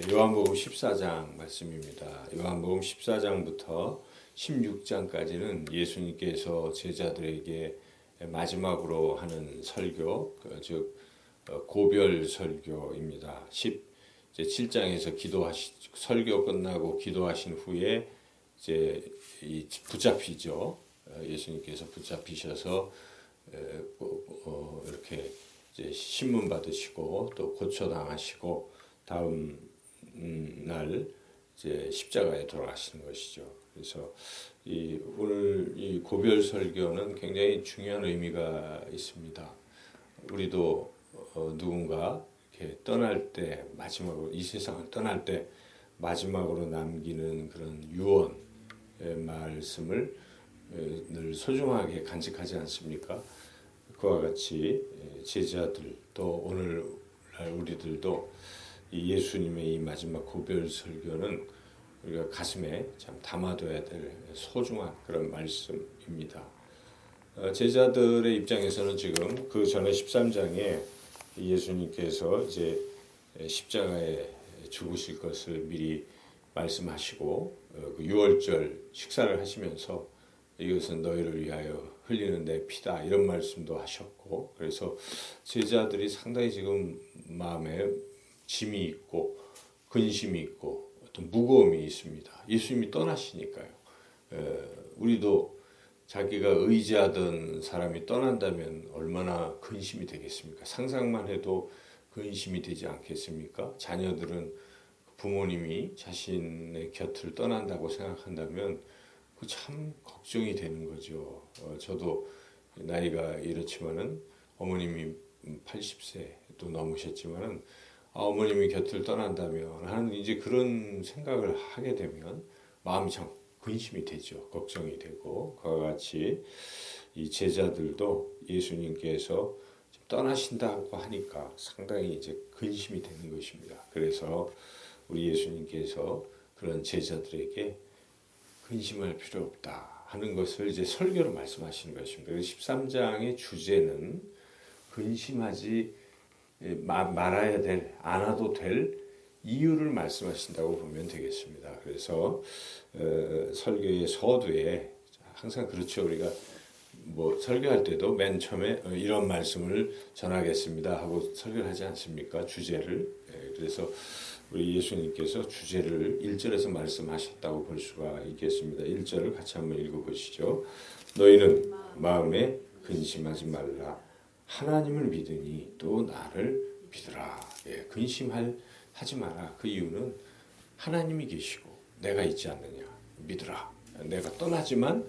요한복음 14장 말씀입니다. 요한복음 14장부터 16장까지는 예수님께서 제자들에게 마지막으로 하는 설교, 즉 고별 설교입니다. 7장에서 설교 끝나고 기도하신 후에 이제 붙잡히죠. 예수님께서 붙잡히셔서 이렇게 이제 신문 받으시고 또 고쳐 당하시고 다음 날 이제 십자가에 돌아가시는 것이죠. 그래서 오늘 이 고별 설교는 굉장히 중요한 의미가 있습니다. 우리도 누군가 이렇게 떠날 때 마지막으로 이 세상을 떠날 때 마지막으로 남기는 그런 유언의 말씀을 늘 소중하게 간직하지 않습니까? 그와 같이 제자들 또 오늘날 우리들도 이 예수님의 이 마지막 고별 설교는 우리가 가슴에 참 담아둬야 될 소중한 그런 말씀입니다. 제자들의 입장에서는 지금 그 전에 13장에 예수님께서 이제 십자가에 죽으실 것을 미리 말씀하시고 그 유월절 식사를 하시면서 이것은 너희를 위하여 흘리는 내 피다 이런 말씀도 하셨고, 그래서 제자들이 상당히 지금 마음에 짐이 있고 근심이 있고 어떤 무거움이 있습니다. 예수님이 떠나시니까요. 우리도 자기가 의지하던 사람이 떠난다면 얼마나 근심이 되겠습니까? 상상만 해도 근심이 되지 않겠습니까? 자녀들은 부모님이 자신의 곁을 떠난다고 생각한다면 그 참 걱정이 되는 거죠. 저도 나이가 이렇지만은 어머님이 80세 또 넘으셨지만은 어머님이 곁을 떠난다면 하는 이제 그런 생각을 하게 되면 마음이 참 근심이 되죠. 걱정이 되고, 그와 같이 이 제자들도 예수님께서 떠나신다고 하니까 상당히 이제 근심이 되는 것입니다. 그래서 우리 예수님께서 그런 제자들에게 근심할 필요 없다 하는 것을 이제 설교로 말씀하시는 것입니다. 13장의 주제는 근심하지 말아야 될, 않아도 될 이유를 말씀하신다고 보면 되겠습니다. 그래서 설교의 서두에 항상 그렇죠. 우리가 뭐 설교할 때도 맨 처음에 이런 말씀을 전하겠습니다 하고 설교를 하지 않습니까? 주제를. 그래서 우리 예수님께서 주제를 1절에서 말씀하셨다고 볼 수가 있겠습니다. 1절을 같이 한번 읽어보시죠. 너희는 마음에 근심하지 말라. 하나님을 믿으니 또 나를 믿으라. 근심하지 마라. 그 이유는 하나님이 계시고 내가 있지 않느냐. 믿으라. 내가 떠나지만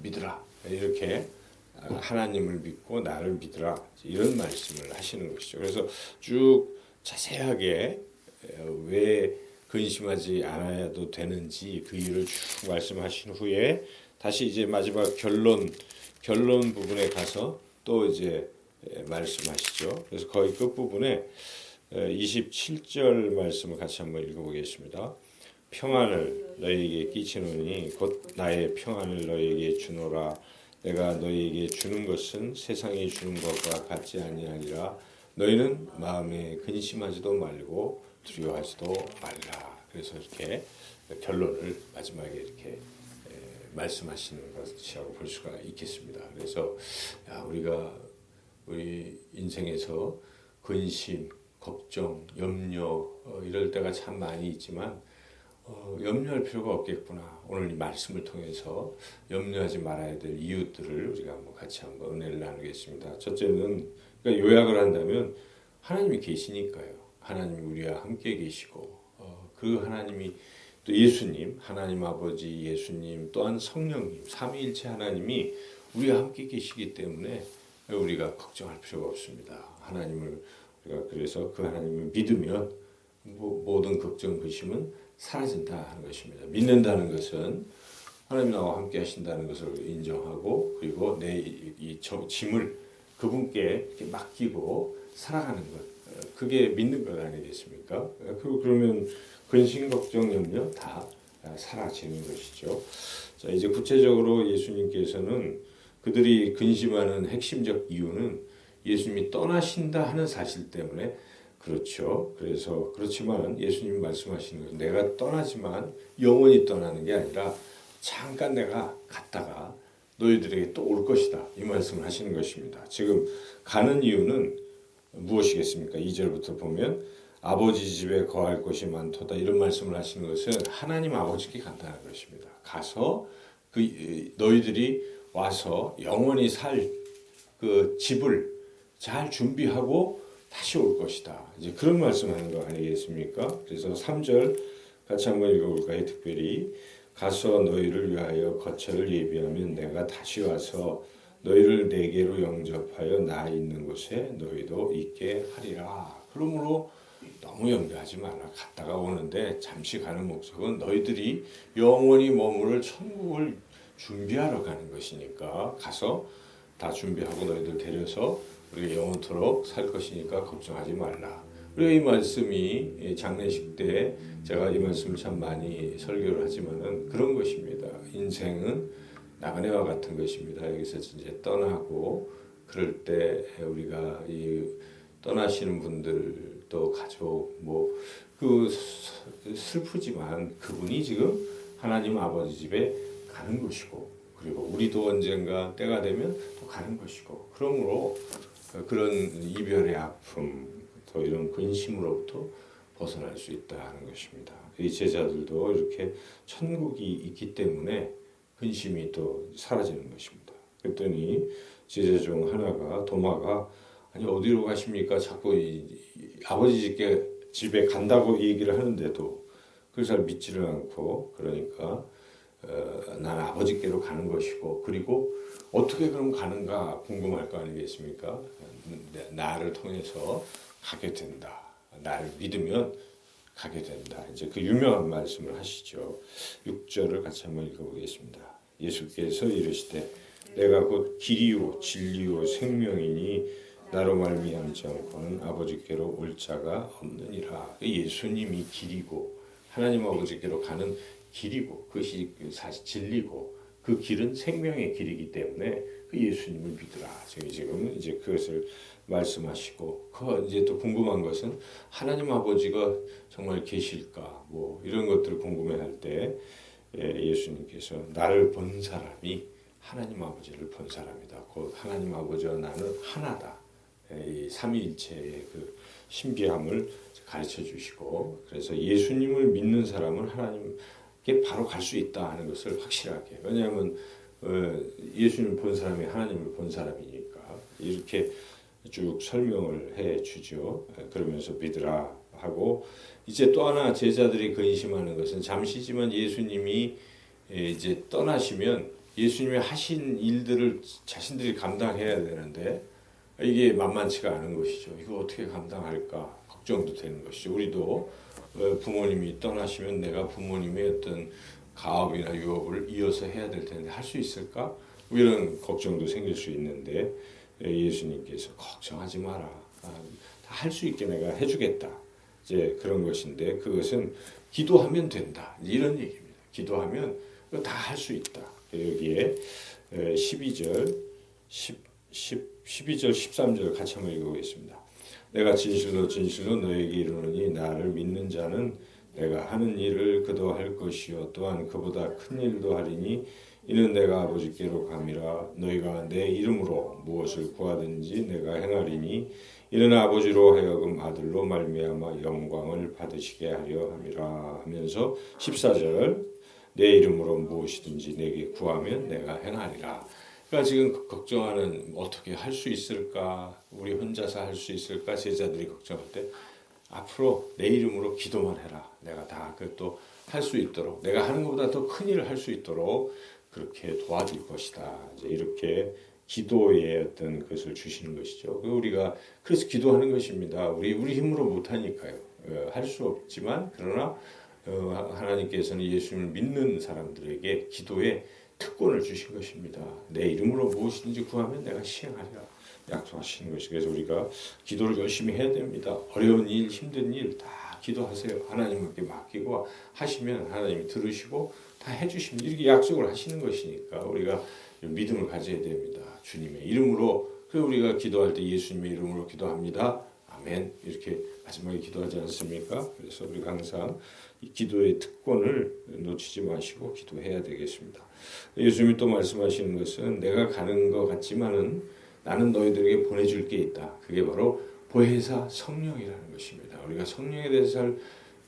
믿으라. 이렇게 하나님을 믿고 나를 믿으라. 이런 말씀을 하시는 것이죠. 그래서 쭉 자세하게 왜 근심하지 않아도 되는지 그 이유를 쭉 말씀하신 후에 다시 이제 마지막 결론 부분에 가서 또 이제 말씀하시죠. 그래서 거의 끝부분에 27절 말씀을 같이 한번 읽어보겠습니다. 평안을 너희에게 끼치노니 곧 나의 평안을 너희에게 주노라. 내가 너희에게 주는 것은 세상이 주는 것과 같지 아니하니라. 너희는 마음에 근심하지도 말고 두려워하지도 말라. 그래서 이렇게 결론을 마지막에 이렇게 말씀하시는 것이라고 볼 수가 있겠습니다. 그래서 우리 인생에서 근심, 걱정, 염려 이럴 때가 참 많이 있지만 염려할 필요가 없겠구나. 오늘 이 말씀을 통해서 염려하지 말아야 될 이유들을 우리가 같이 한번 은혜를 나누겠습니다. 첫째는 그러니까 요약을 한다면 하나님이 계시니까요. 하나님이 우리와 함께 계시고 그 하나님이 또 예수님, 하나님 아버지 예수님 또한 성령님, 삼위일체 하나님이 우리와 함께 계시기 때문에 우리가 걱정할 필요가 없습니다. 하나님을 우리가 그래서 그 하나님을 믿으면 모든 걱정, 근심은 사라진다 하는 것입니다. 믿는다는 것은 하나님 나와 함께 하신다는 것을 인정하고 그리고 내 이 짐을 그분께 이렇게 맡기고 살아가는 것. 그게 믿는 것 아니겠습니까? 그러면 근심, 걱정, 염려 다 사라지는 것이죠. 자, 이제 구체적으로 예수님께서는 그들이 근심하는 핵심적 이유는 예수님이 떠나신다 하는 사실 때문에 그렇죠. 그래서 그렇지만 예수님이 말씀하시는 것은 내가 떠나지만 영원히 떠나는 게 아니라 잠깐 내가 갔다가 너희들에게 또 올 것이다. 이 말씀을 하시는 것입니다. 지금 가는 이유는 무엇이겠습니까? 2절부터 보면 아버지 집에 거할 곳이 많도다. 이런 말씀을 하시는 것은 하나님 아버지께 간다는 것입니다. 가서 너희들이 와서 영원히 살 그 집을 잘 준비하고 다시 올 것이다. 이제 그런 말씀하는 거 아니겠습니까? 그래서 3절 같이 한번 읽어볼까요? 특별히 가서 너희를 위하여 거처를 예비하면 내가 다시 와서 너희를 내게로 영접하여 나 있는 곳에 너희도 있게 하리라. 그러므로 너무 염려하지 마라. 갔다가 오는데 잠시 가는 목적은 너희들이 영원히 머무를 천국을 준비하러 가는 것이니까 가서 다 준비하고 너희들 데려서 우리가 영원토록 살 것이니까 걱정하지 말라. 우리가 이 말씀이 장례식 때 제가 이 말씀을 참 많이 설교를 하지만은 그런 것입니다. 인생은 나그네와 같은 것입니다. 여기서 이제 떠나고 그럴 때 우리가 이 떠나시는 분들 또 가족 그 슬프지만 그분이 지금 하나님 아버지 집에 가는 것이고 그리고 우리도 언젠가 때가 되면 또 가는 것이고 그러므로 그런 이별의 아픔 또 이런 근심으로부터 벗어날 수 있다는 것입니다. 이 제자들도 이렇게 천국이 있기 때문에 근심이 또 사라지는 것입니다. 그랬더니 제자 중 하나가 도마가 아니 어디로 가십니까? 자꾸 아버지 집에 간다고 얘기를 하는데도 그걸 잘 믿지를 않고 그러니까 난 아버지께로 가는 것이고 그리고 어떻게 그럼 가는가 궁금할 거 아니겠습니까? 나를 통해서 가게 된다. 나를 믿으면 가게 된다. 이제 그 유명한 말씀을 하시죠. 6절을 같이 한번 읽어보겠습니다. 예수께서 이르시되 내가 곧 길이요 진리요 생명이니 나로 말미암지 않고는 아버지께로 올 자가 없느니라. 예수님이 길이고 하나님 아버지께로 가는 길이고 그것이 사실 진리고 그 길은 생명의 길이기 때문에 그 예수님을 믿으라. 지금 이제 그것을 말씀하시고 그 이제 또 궁금한 것은 하나님 아버지가 정말 계실까 이런 것들을 궁금해할 때 예수님께서 나를 본 사람이 하나님 아버지를 본 사람이다. 곧 하나님 아버지와 나는 하나다. 이 삼위일체의 그 신비함을 가르쳐 주시고 그래서 예수님을 믿는 사람은 하나님께 바로 갈 수 있다 하는 것을 확실하게 왜냐하면 예수님을 본 사람이 하나님을 본 사람이니까 이렇게 쭉 설명을 해 주죠. 그러면서 믿으라 하고 이제 또 하나 제자들이 근심하는 것은 잠시지만 예수님이 이제 떠나시면 예수님이 하신 일들을 자신들이 감당해야 되는데 이게 만만치가 않은 것이죠. 이거 어떻게 감당할까 걱정도 되는 것이죠. 우리도 부모님이 떠나시면 내가 부모님의 어떤 가업이나 유업을 이어서 해야 될 텐데 할 수 있을까? 이런 걱정도 생길 수 있는데 예수님께서 걱정하지 마라. 다 할 수 있게 내가 해주겠다. 이제 그런 것인데 그것은 기도하면 된다. 이런 얘기입니다. 기도하면 다 할 수 있다. 여기에 12절, 13절 같이 한번 읽어보겠습니다. 내가 진실로 진실로 너에게 이르노니 나를 믿는 자는 내가 하는 일을 그도 할 것이요 또한 그보다 큰 일도 하리니 이는 내가 아버지께로 감이라. 너희가 내 이름으로 무엇을 구하든지 내가 행하리니 이는 아버지로 하여금 아들로 말미암아 영광을 받으시게 하려 함이라 하면서 14절 내 이름으로 무엇이든지 내게 구하면 내가 행하리라. 그러니까 지금 걱정하는 어떻게 할 수 있을까? 우리 혼자서 할 수 있을까? 제자들이 걱정할 때 앞으로 내 이름으로 기도만 해라. 내가 다 그것도 할 수 있도록 내가 하는 것보다 더 큰 일을 할 수 있도록 그렇게 도와줄 것이다. 이제 이렇게 기도의 어떤 것을 주시는 것이죠. 우리가 그래서 기도하는 것입니다. 우리 힘으로 못하니까요. 할 수 없지만 그러나 하나님께서는 예수님을 믿는 사람들에게 기도에 특권을 주신 것입니다. 내 이름으로 무엇이든지 구하면 내가 시행하리라 약속하시는 것이. 그래서 우리가 기도를 열심히 해야 됩니다. 어려운 일, 힘든 일 다 기도하세요. 하나님께 맡기고 하시면 하나님이 들으시고 다 해주시면 이렇게 약속을 하시는 것이니까 우리가 믿음을 가져야 됩니다. 주님의 이름으로. 그래서 우리가 기도할 때 예수님의 이름으로 기도합니다. 아멘. 이렇게 마지막에 기도하지 않습니까? 그래서 우리가 항상 이 기도의 특권을 놓치지 마시고 기도해야 되겠습니다. 예수님이 또 말씀하시는 것은 내가 가는 것 같지만은 나는 너희들에게 보내줄 게 있다. 그게 바로 보혜사 성령이라는 것입니다. 우리가 성령에 대해서 잘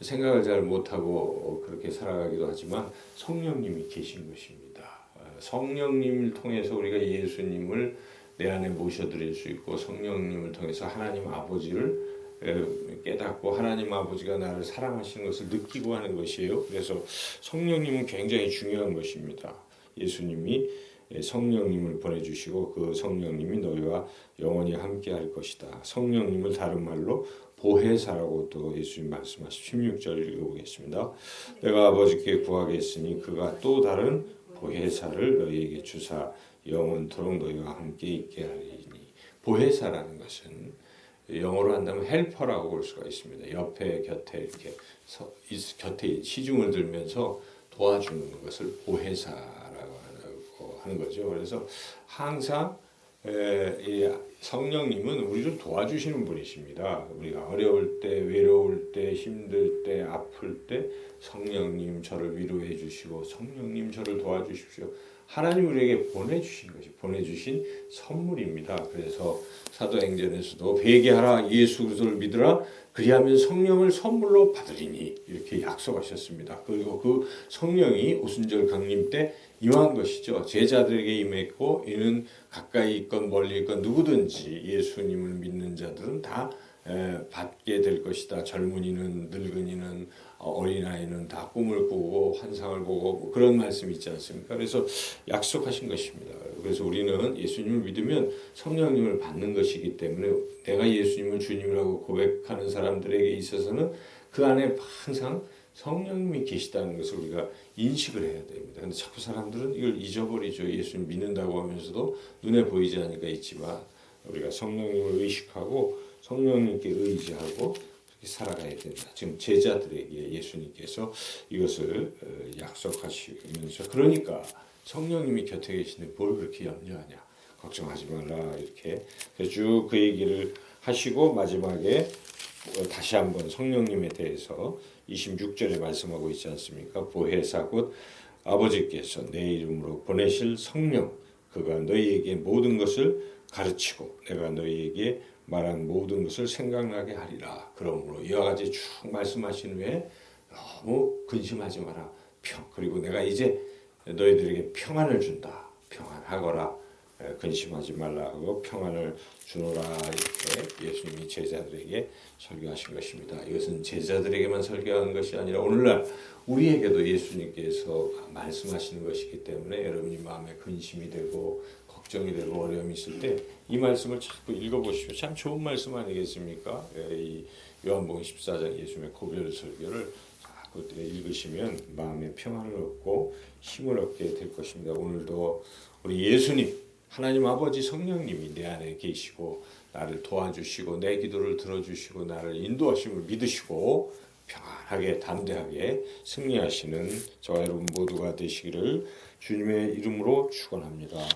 생각을 잘 못하고 그렇게 살아가기도 하지만 성령님이 계신 것입니다. 성령님을 통해서 우리가 예수님을 내 안에 모셔드릴 수 있고 성령님을 통해서 하나님 아버지를 깨닫고 하나님 아버지가 나를 사랑하시는 것을 느끼고 하는 것이에요. 그래서 성령님은 굉장히 중요한 것입니다. 예수님이 성령님을 보내주시고 그 성령님이 너희와 영원히 함께 할 것이다. 성령님을 다른 말로 보혜사라고 또 예수님 말씀하신 16절 읽어보겠습니다. 내가 아버지께 구하겠으니 그가 또 다른 보혜사를 너희에게 주사 영원토록 너희와 함께 있게 하리니. 보혜사라는 것은 영어로 한다면 헬퍼라고 볼 수가 있습니다. 옆에 곁에 이렇게 곁에 시중을 들면서 도와주는 것을 보혜사라고 하는 거죠. 그래서 항상 이 성령님은 우리를 도와주시는 분이십니다. 우리가 어려울 때, 외로울 때, 힘들 때, 아플 때 성령님 저를 위로해 주시고 성령님 저를 도와주십시오. 하나님 우리에게 보내주신 것이 보내주신 선물입니다. 그래서 사도행전에서도 회개하라 예수 그리스도를 믿으라 그리하면 성령을 선물로 받으리니 이렇게 약속하셨습니다. 그리고 그 성령이 오순절 강림 때 임한 것이죠. 제자들에게 임했고 이는 가까이 있건 멀리 있건 누구든지 예수님을 믿는 자들은 다 받게 될 것이다. 젊은이는 늙은이는 어린아이는 다 꿈을 꾸고 환상을 보고 그런 말씀이 있지 않습니까? 그래서 약속하신 것입니다. 그래서 우리는 예수님을 믿으면 성령님을 받는 것이기 때문에 내가 예수님을 주님이라고 고백하는 사람들에게 있어서는 그 안에 항상 성령님이 계시다는 것을 우리가 인식을 해야 됩니다. 근데 자꾸 사람들은 이걸 잊어버리죠. 예수님 믿는다고 하면서도 눈에 보이지 않으니까 있지만 우리가 성령님을 의식하고 성령님께 의지하고 그렇게 살아가야 된다. 지금 제자들에게 예수님께서 이것을 약속하시면서 그러니까 성령님이 곁에 계시는데 뭘 그렇게 염려하냐. 걱정하지 말라 이렇게 쭉 그 얘기를 하시고 마지막에 다시 한번 성령님에 대해서 26절에 말씀하고 있지 않습니까? 보혜사 곧 아버지께서 내 이름으로 보내실 성령 그가 너희에게 모든 것을 가르치고 내가 너희에게 말한 모든 것을 생각나게 하리라. 그러므로 이와 같이 쭉 말씀하신 후에 너무 근심하지 마라. 그리고 내가 이제 너희들에게 평안을 준다. 평안하거라. 근심하지 말라 하고 평안을 주노라 이렇게 예수님이 제자들에게 설교하신 것입니다. 이것은 제자들에게만 설교한 것이 아니라 오늘날 우리에게도 예수님께서 말씀하시는 것이기 때문에 여러분이 마음에 근심이 되고 걱정이 되고 어려움이 있을 때 이 말씀을 자꾸 읽어보시오. 참 좋은 말씀 아니겠습니까? 이 요한복음 14장 예수님의 고별 설교를 자꾸 읽으시면 마음에 평안을 얻고 힘을 얻게 될 것입니다. 오늘도 우리 예수님 하나님 아버지 성령님이 내 안에 계시고 나를 도와주시고 내 기도를 들어주시고 나를 인도하심을 믿으시고 평안하게 담대하게 승리하시는 저와 여러분 모두가 되시기를 주님의 이름으로 축원합니다.